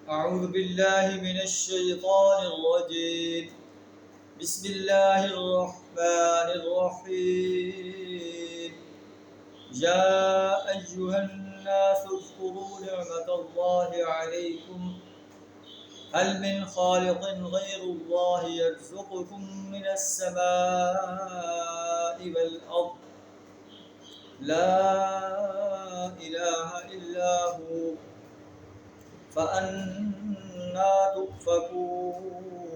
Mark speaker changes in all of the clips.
Speaker 1: أعوذ بالله من الشيطان الرجيم. بسم الله الرحمن الرحيم. يا أيها الناس اذكروا نعمة الله عليكم هل من خالق غير الله يرزقكم من السماء والأرض لا إله إلا هو فأنا تؤفكون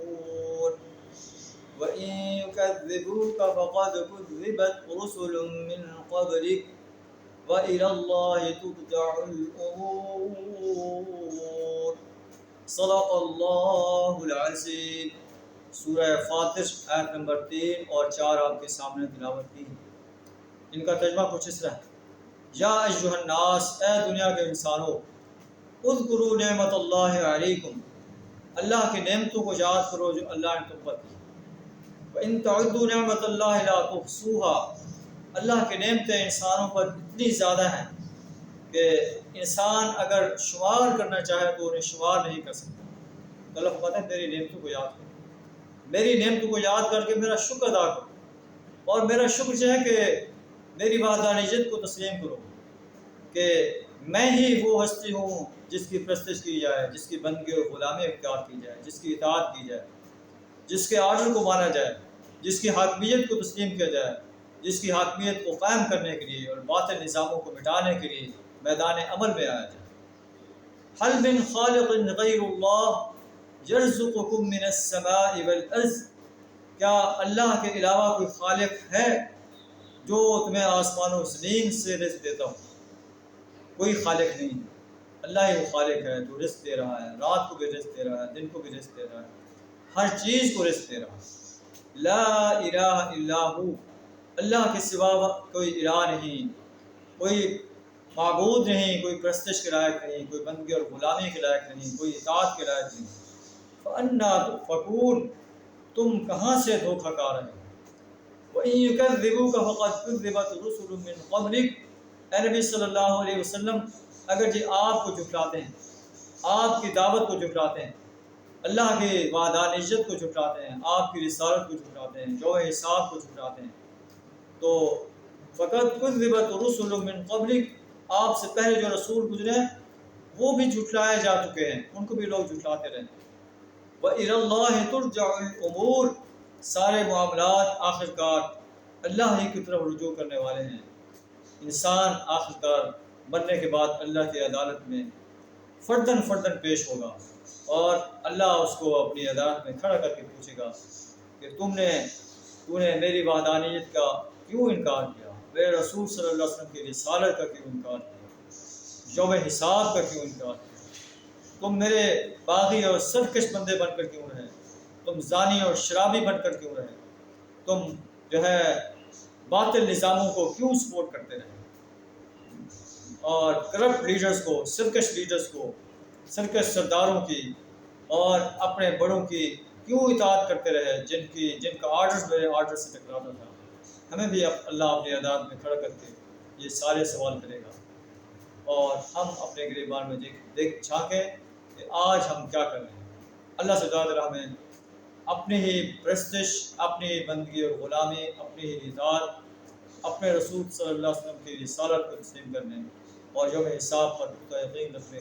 Speaker 1: وإن يكذبوك فقد كذبت رسل من قبلك وإلى الله ترجع الأمور. صدق اللہ العظیم. سورہ فاطر آیت نمبر 3 اور 4 آپ کے سامنے تلاوت کی. ان کا ترجمہ کچھ اس طرح ہے: یا ایھا الناس، اے دنیا کے انسانوں، اذکروا نعمت اللہ علیکم، اللہ کی نعمتوں کو یاد کرو جو اللہ نے تم پر کی. وَإِن تَعُدُّوا نِعْمَتَ اللَّهِ لَا تُحْصُوهَا، اللہ کی نعمتیں انسانوں پر اتنی زیادہ ہیں کہ انسان اگر شمار کرنا چاہے تو انہیں شمار نہیں کر سکتا. تو اللہ فرماتا ہے میری نعمتوں کو یاد کرو، میری نعمتوں کو یاد کر کے میرا شکر ادا کرو، اور میرا شکر جو ہے کہ میری وحدانیت کو تسلیم کرو کہ میں ہی وہ ہستی ہوں جس کی پرستش کی جائے، جس کی بندگی اور غلامی اختیار کی جائے، جس کی اطاعت کی جائے، جس کے آرڈر کو مانا جائے، جس کی حاکمیت کو تسلیم کیا جائے، جس کی حاکمیت کو قائم کرنے کے لیے اور باطل نظاموں کو مٹانے کے لیے میدان عمل میں آیا جائے. حل من خالق غیر اللہ یرزقکم من السماء والارض، کیا اللہ کے علاوہ کوئی خالق ہے جو تمہیں آسمان و زمین سے رزق دیتا ہو؟ کوئی خالق نہیں ہے، اللہ ہی وہ خالق ہے جو رزق دے رہا ہے، رات کو بھی رزق دے رہا ہے، دن کو بھی رزق دے رہا ہے، ہر چیز کو رزق دے رہا ہے. لا الہ الا ہو، اللہ کے سوا کوئی الہ نہیں، کوئی معبود نہیں، کوئی پرستش کے لائق نہیں، کوئی بندگی اور غلامی کے لائق نہیں، کوئی اطاعت کے لائق نہیں. فَأَنَّا تُؤْفَكُونَ، تم کہاں سے دھوکہ کھا رہے ہو؟ وَإِن يُكَذِّبُوكَ فَقَدْ كُذِّبَتْ رُسُلٌ مِّن قَبْلِكَ، اے نبی صلی اللہ علیہ وسلم، اگر جی آپ کو جھٹلاتے ہیں، آپ کی دعوت کو جھٹلاتے ہیں، اللہ کی وحدانیت کو جھٹلاتے ہیں، آپ کی رسالت کو جھٹلاتے ہیں، جو حساب کو جھٹلاتے ہیں، تو فقط کذبت رسل من قبلک، آپ سے پہلے جو رسول گزرے وہ بھی جھٹلائے جا چکے ہیں، ان کو بھی لوگ جھٹلاتے رہے. وَإِلَى اللَّهِ تُرْجَعُ الْأُمُورُ، سارے معاملات آخرکار اللہ ہی کی طرف رجوع کرنے والے ہیں. انسان آخرکار مرنے کے بعد اللہ کی عدالت میں فردن پیش ہوگا، اور اللہ اس کو اپنی عدالت میں کھڑا کر کے پوچھے گا کہ تو نے میری وحدانیت کا کیوں انکار کیا، میرے رسول صلی اللہ علیہ وسلم کی رسالت کا کیوں انکار کیا، یوم حساب کا کیوں انکار کیا، تم میرے باغی اور سرکش بندے بن کر کیوں رہے، تم زانی اور شرابی بن کر کیوں رہے، تم جو ہے باطل نظاموں کو کیوں سپورٹ کرتے رہے، اور کرپٹ لیڈرز کو، سرکش لیڈرز کو، سرکش سرداروں کی اور اپنے بڑوں کی کیوں اطاعت کرتے رہے، جن کا آرڈر میرے آرڈر سے ٹکراتا تھا. ہمیں بھی اللہ اپنی عدالت میں کھڑا کر کے یہ سارے سوال کرے گا، اور ہم اپنے گریبان میں دیکھ جھانکیں کہ آج ہم کیا کر رہے ہیں. اللہ سے دعا ہمیں اپنی ہی پرستش، اپنی بندگی اور غلامی، اپنی ہی اطاعت، اپنے رسول صلی اللہ علیہ وسلم کی رسالت کو تسلیم کرنے اور یوم حساب پر یقین رکھنے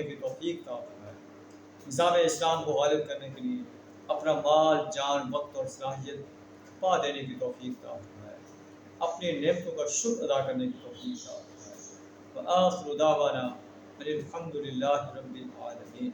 Speaker 1: کی توفیق عطا فرمائے. نظام اسلام کو غالب کرنے کے لیے اپنا مال، جان، وقت اور صلاحیت پا دینے کی توفیق عطا فرمائے. اپنی نعمتوں کا شکر ادا کرنے کی توفیق عطا فرمائے. وآخر دعوانا الحمد للہ رب العالمین.